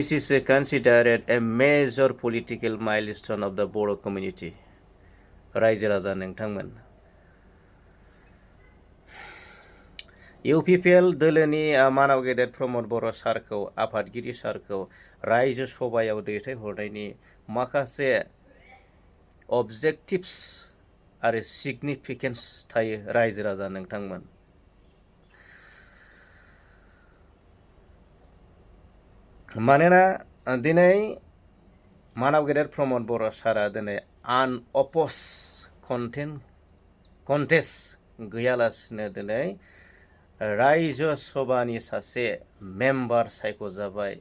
This is considered a major political milestone of the Bodo community. रायजो राजा नोंथांमोन UPPL दोलोनि मानाव गेदेर प्रमद बर' सारखौ आफादगिरि सारखौ रायजो सभायाव दैथायहरनायनि माखासे अबजेक्टिव्स आरो सिगनिफिकेन्स थायो रायजो राजा नोंथांमोन। मानोना दिनै मानाव गेदेर प्रमद बर' सारा दिनै आनअपस कन्टेस्ट गैयालासिनो दिनै रायजो सभानि सासे मेम्बार सायख'जाबाय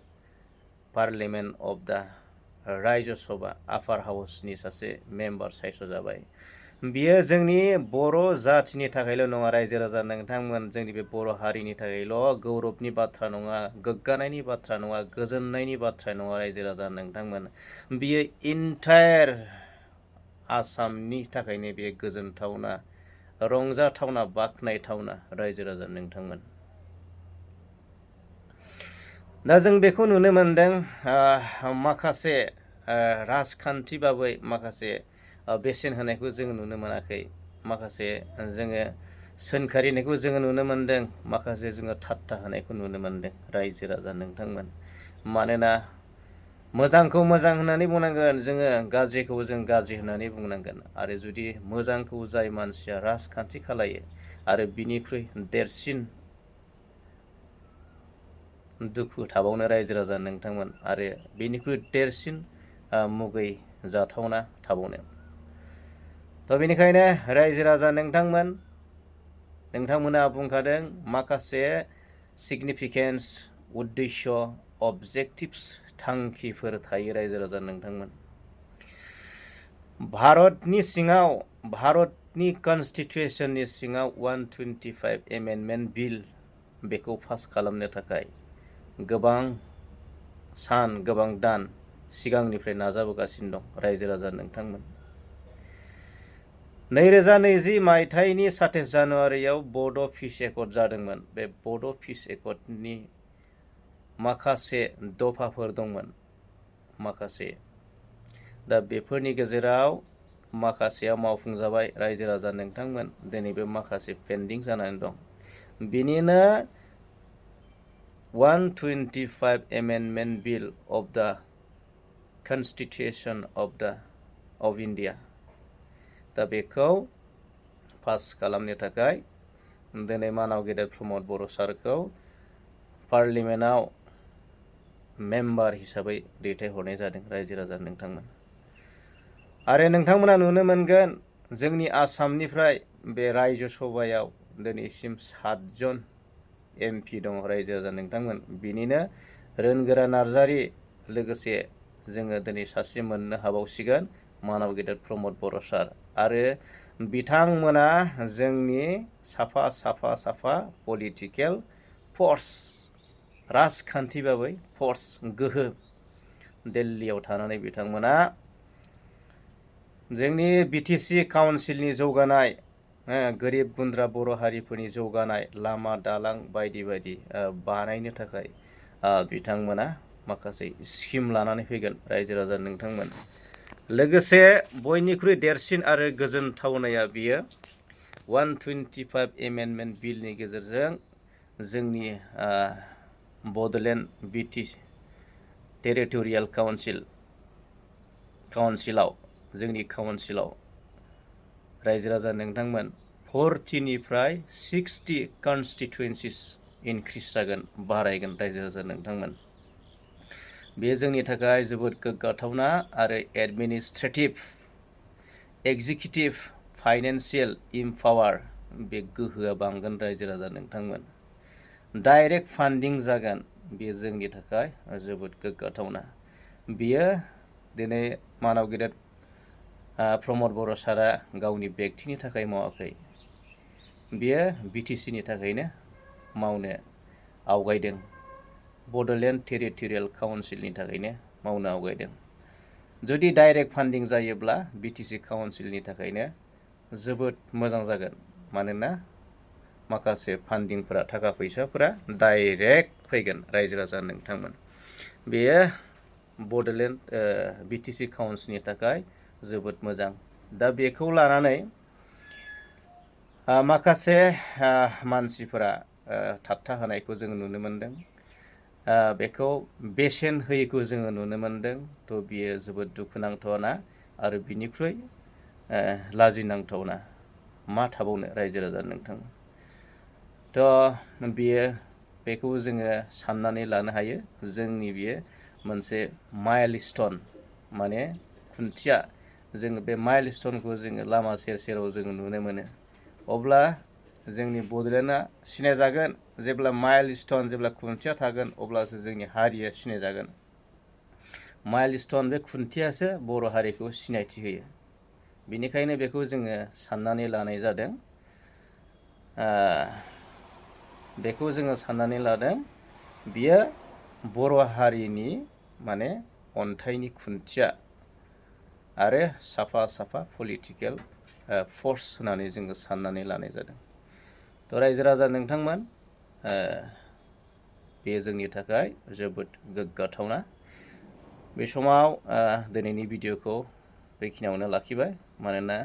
पार्लियामेन्ट अफ दा रायजो सभा आपार हाउसनि सासे मेम्बार सायख'जाबाय। बियो जोंनि बर' जाथिनि थाखायल' नङा रायजो राजा नोंथांमोन, जोंनि बे बर' हारिनि थाखायल' गौरबनि बाथ्रा नङा, गोग्गानायनि बाथ्रा नङा, गोजोननायनि बाथ्रा नङा रायजो राजा नोंथांमोन। बियो इन्टायार आसामनि थाखायनो बेयो गोजोनथावना, रंजाथावना, बाख्नायथावना रायजो राजा नोंथांमोन। दा जों बेखौ नुनो मोनदों माखासे राजखान्थिबाबै माखासे बेसेन होनायखौ जों नुनो मोनाखै, माखासे जोङो सोंखारिनायखौ जोङो नुनो मोनदों, माखासे जोङो थाट्टा होनायखौ नुनो मोनदों रायजो राजा नोंथांमोन। मानोना मोजांखौ मोजां होननानै बुंनांगोन, जोङो गाज्रिखौ जों गाज्रि होननानै बुंनांगोन। आरो जुदि मोजांखौ जाय मानसिया राजखान्थि खालायो आरो बिनिख्रुइ देरसिन दुखु थाबावनो रायजो राजा नोंथांमोन, आरो बेनिख्रुइ देरसिन मुगै जाथावना थाबावनो। थ' बेनिखायनो रायजो राजा नोंथांमोना बुंखादों माखासे सिगनिफिकेन्स, उद्देश्य, अबजेक्टिभ्स, थांखिफोर थायो रायजो राजा नोंथांमोन। भारतनि सिङाव, भारतनि कनस्टिटिउसननि सिङाव 125 एमेन्डमेन्ट बिल बेखौ पास खालामनो थाखाय गोबां सान, गोबां दान सिगांनिफ्राय नाजाबोगासिनो दं रायजो राजा नोंथांमोन। 2020 मायथाइनि 27 जानुवारियाव बड' पिस एकर्ड जादोंमोन। बे बड' पिस एकर्डनि माखासे दफाफोर दंमोन, माखासे। दा बेफोरनि गेजेराव माखासेया मावफुंजाबाय रायजो राजा नोंथांमोन, दिनैबो माखासे पेन्डिं जानानै दं। बिनिनो 125 amendment bill of the Constitution of India, दा बेखौ पास खालामनो थाखाय दिनै मानाव गेदेर प्रमद बर' सारखौ पार्लियामेन्टआव मेम्बार हिसाबै दैथायहरनाय जादों रायजो राजा नोंथांमोन। आरो नोंथांमोना नुनो मोनगोन जोंनि आसामनिफ्राय बे रायजो सभायाव दिनैसिम 7 जन MP दङ रायजो राजा नोंथांमोन। बिनिनो रोनगोरा नार्जारि, लोगोसे जोङो दिनै सासे मोननो हाबावसिगोन मानाव गेदेर प्रमद बर' सार। आरो बिथांमोना जोंनि साफा पलिटिकेल फर्स, राजखान्थिबाबै फर्स, गोहो। दिल्लीयाव थानानै बिथांमोना जोंनि BTC काउन्सिलनि जौगानाय, गोरिब गुन्द्रा बर' हारिफोरनि जौगानाय, लामा दालां बायदि बायदि बानायनो थाखाय बिथांमोना माखासे स्किम लानानै फैगोन रायजो राजा नोंथांमोन। लोगोसे बयनिख्रुइ देरसिन आरो गोजोनथावनाया बियो 125 एमेन्डमेन्ट बिलनि गेजेरजों जोंनि बड'लेण्ड BTC टेरिटरियेल काउन्सिलाव, जोंनि काउन्सिलाव रायजो राजा नोंथांमोन 40 निफ्राय 60 कनस्टिटुयेन्सिस इनक्रिज जागोन, बारायगोन रायजो राजा नोंथांमोन। बेयो जोंनि थाखाय जोबोद गोग्गाथावना आरो एडमिनिस्ट्रेटिभ, एक्जिकिउटिभ, फाइनेन्सियेल इम्पावार बे गोहोआ बांगोन रायजो राजा नोंथांमोन। डाइरेक्ट फान्डिं जागोन, बेयो जोंनि थाखाय जोबोद गोग्गाथावना। बियो दिनै मानाव गेदेर प्रमद बर' सारा गावनि व्यक्तिनि थाखाय मावाखै, बियो BTCनि थाखायनो मावनो आवगायदों, बड'लेण्ड टेरिटरियेल काउन्सिलनि थाखायनो मावनो आवगायदों। जुदि डाइरेक्ट फान्डिं जायोब्ला BTC काउन्सिलनि थाखायनो जोबोद मोजां जागोन, मानोना माखासे फान्डिंफोरा, थाखा फैसाफोरा डाइरेक्ट फैगोन रायजो राजा नोंथांमोन। बेयो बड'लेण्ड BTC काउन्सिलनि थाखाय जोबोद मोजां। दा बेखौ लानानै माखासे मानसिफोरा थाबथाहोनायखौ जों नुनो मोनदों। बेखौ बेसेन होयैखौ जोङो नुनो मोनदों। थ' बियो जोबोद दुखुनांथावना आरो बिनिख्रुइ लाजिनांथावना मा थाबावनो रायजो राजा नोंथां। थ' बेखौ जोङो साननानै लानो हायो जोंनि बियो मोनसे माइलस्टन माने खुन्थिया। जोङो बे माइलस्टनखौ जोङो लामा सेर सेराव जोङो नुनो मोनो। अब्ला जोंनि बड'लेण्डआ सिनायजागोन। जेब्ला माइलस्टन जेब्ला खुन्थिया थागोन अब्लासो जोंनि हारिया सिनायजागोन। माइलस्टन बे खुन्थियासो बर' हारिखौ सिनायथि होयो। बेनिखायनो बेखौ जोङो साननानै लानाय जादों। बेखौ जोङो साननानै लादों बियो बर' हारिनि माने अन्थाइनि खुन्थिया आरो साफा साफा पलिटिकेल फर्स होननानै जोङो साननानै लानाय जादों। थ' रायजो राजा नोंथांमोन, बेयो जोंनि थाखाय जोबोद गोग्गाथावना। बे समाव दिनैनि भिडिअ'खौ बेखिनियावनो लाखिबाय। मानोना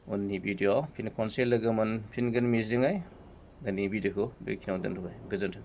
उननि भिडिअ' फिन खनसे लोगो मोनफिनगोन मिजिङै दिनैनि भिडिअ'खौ बेखिनियावनो दोनथ'बाय। गोजोन्थों।